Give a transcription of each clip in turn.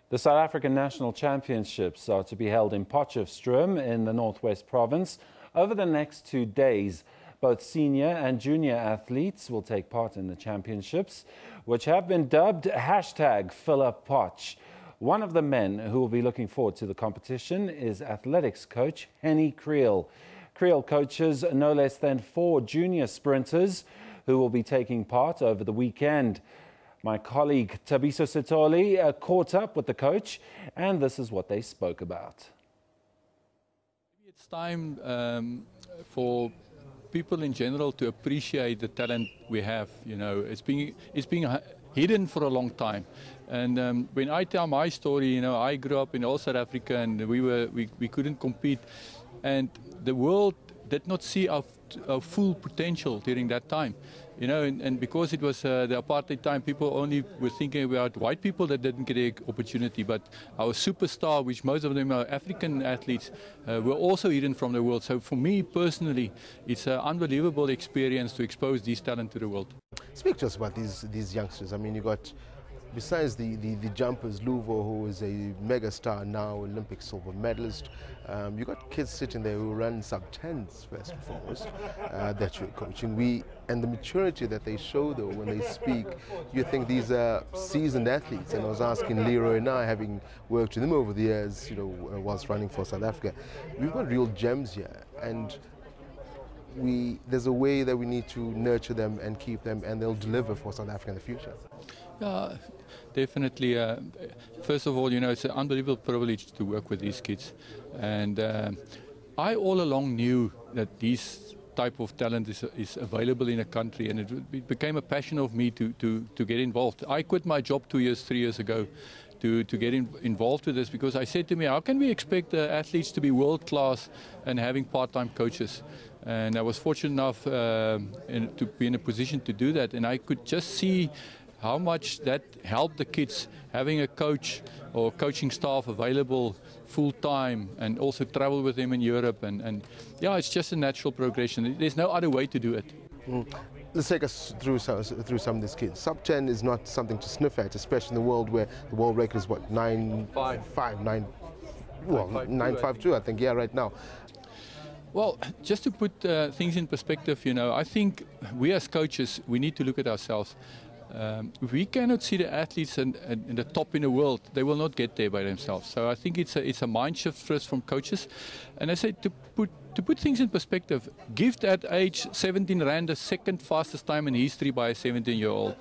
The South African National Championships are to be held in Potchefstroom in the Northwest Province over the next 2 days. Both senior and junior athletes will take part in the championships, which have been dubbed #FillUpPotch. One of the men who will be looking forward to the competition is Athletics Coach Hennie Kriel. Kriel coaches no less than 4 junior sprinters who will be taking part over the weekend. My colleague Thabiso Sithole caught up with the coach, and this is what they spoke about. It's time for people in general to appreciate the talent we have. You know, it's being hidden for a long time. And when I tell my story, you know, I grew up in all South Africa, and we couldn't compete, and the world did not see our full potential during that time. You know, and because it was the apartheid time, people only were thinking about white people that didn't get an opportunity. But our superstar, which most of them are African athletes, were also hidden from the world. So for me personally, it's an unbelievable experience to expose these talent to the world. Speak to us about these youngsters. I mean, you got, besides the jumpers, Luvo, who is a mega star now, Olympic silver medalist. You got kids sitting there who run sub-10s first and foremost that you're coaching. And the maturity that they show, though, when they speak, you think these are seasoned athletes. And I was asking Leroy and I, having worked with him over the years, you know, whilst running for South Africa, we've got real gems here. And there's a way that we need to nurture them and keep them, and they'll deliver for South Africa in the future. Yeah, definitely. First of all, you know, it's an unbelievable privilege to work with these kids. And I all along knew that these type of talent is available in a country, and it became a passion of me to get involved. I quit my job 3 years ago to get involved with this, because I said to me, how can we expect the athletes to be world class and having part-time coaches? And I was fortunate enough to be in a position to do that, and I could just see how much that helped the kids, having a coach or coaching staff available full-time, and also travel with them in Europe. And yeah, it's just a natural progression. There's no other way to do it. Let's take us through some of these kids. Sub-10 is not something to sniff at, especially in the world where the world record is what, 9.52, I think, yeah, right now. Well, just to put things in perspective, you know, I think we as coaches, we need to look at ourselves. We cannot see the athletes in the top in the world. They will not get there by themselves. So I think it's a mind shift first from coaches. And I say to put things in perspective, give that age 17 Rand the second fastest time in history by a 17-year-old.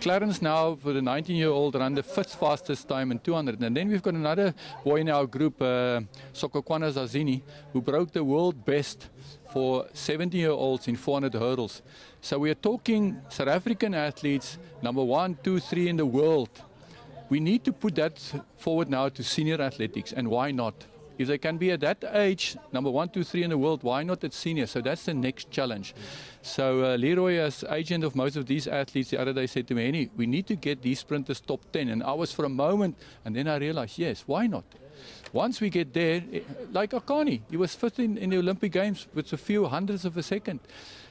Clarence now, for the 19-year-old, ran the 5th fastest time in 200. And then we've got another boy in our group, Sokokwana Zazini, who broke the world best for 17-year-olds in 400 hurdles. So we are talking South African athletes, number 1, 2, 3 in the world. We need to put that forward now to senior athletics, and why not? If they can be at that age, number 1, 2, 3 in the world, why not at senior? So that's the next challenge. So Leroy, as agent of most of these athletes, the other day said to me, Hennie, we need to get these sprinters top 10. And I was for a moment, and then I realized, yes, why not? Once we get there, like Akani, he was 5th in the Olympic Games with a few hundredths of a second.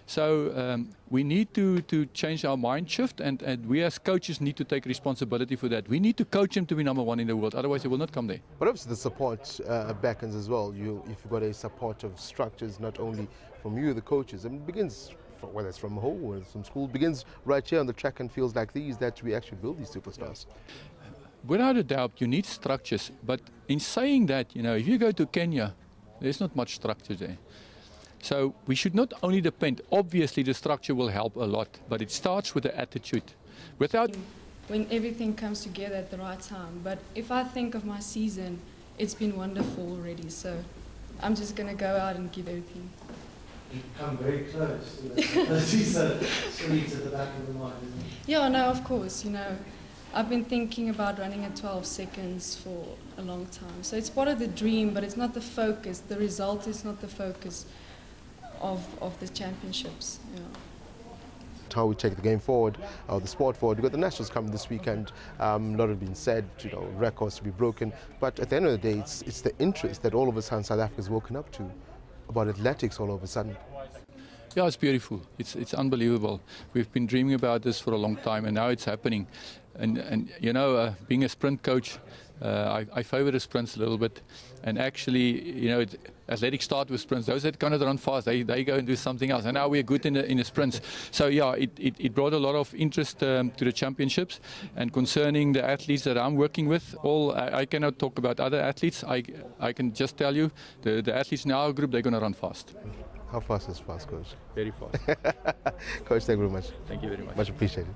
So we need to change our mind shift, and we as coaches need to take responsibility for that. We need to coach them to be number 1 in the world, otherwise they will not come there. But obviously the support beckons as well. If you've got a supportive structures, not only from you, the coaches, and it begins, whether it's from home or from school, begins right here on the track and fields like these, that we actually build these superstars. Without a doubt, you need structures. But in saying that, you know, if you go to Kenya, there's not much structure there. So we should not only depend, obviously the structure will help a lot, but it starts with the attitude. When everything comes together at the right time. But if I think of my season, it's been wonderful already. So I'm just going to go out and give everything. You've come very close. These are sweets at the back of the mind, isn't it? Yeah, no, of course, you know. I've been thinking about running at 12 seconds for a long time. So it's part of the dream, but it's not the focus. The result is not the focus of the championships. Yeah. How we take the game forward, the sport forward. We've got the Nationals coming this weekend. A lot has been said, you know, records to be broken. But at the end of the day, it's the interest that all of us in South Africa has woken up to about athletics all of a sudden. Yeah, it's beautiful. It's unbelievable. We've been dreaming about this for a long time, and now it's happening. And you know, being a sprint coach, I favour the sprints a little bit, and actually, you know, athletics start with sprints. Those that cannot run fast, they go and do something else. And now we're good in the sprints. So yeah, it brought a lot of interest to the championships. And concerning the athletes that I'm working with, I cannot talk about other athletes. I can just tell you the athletes in our group, they're going to run fast. How fast is fast, Coach? Very fast. Coach, thank you very much. Thank you very much. Much appreciated.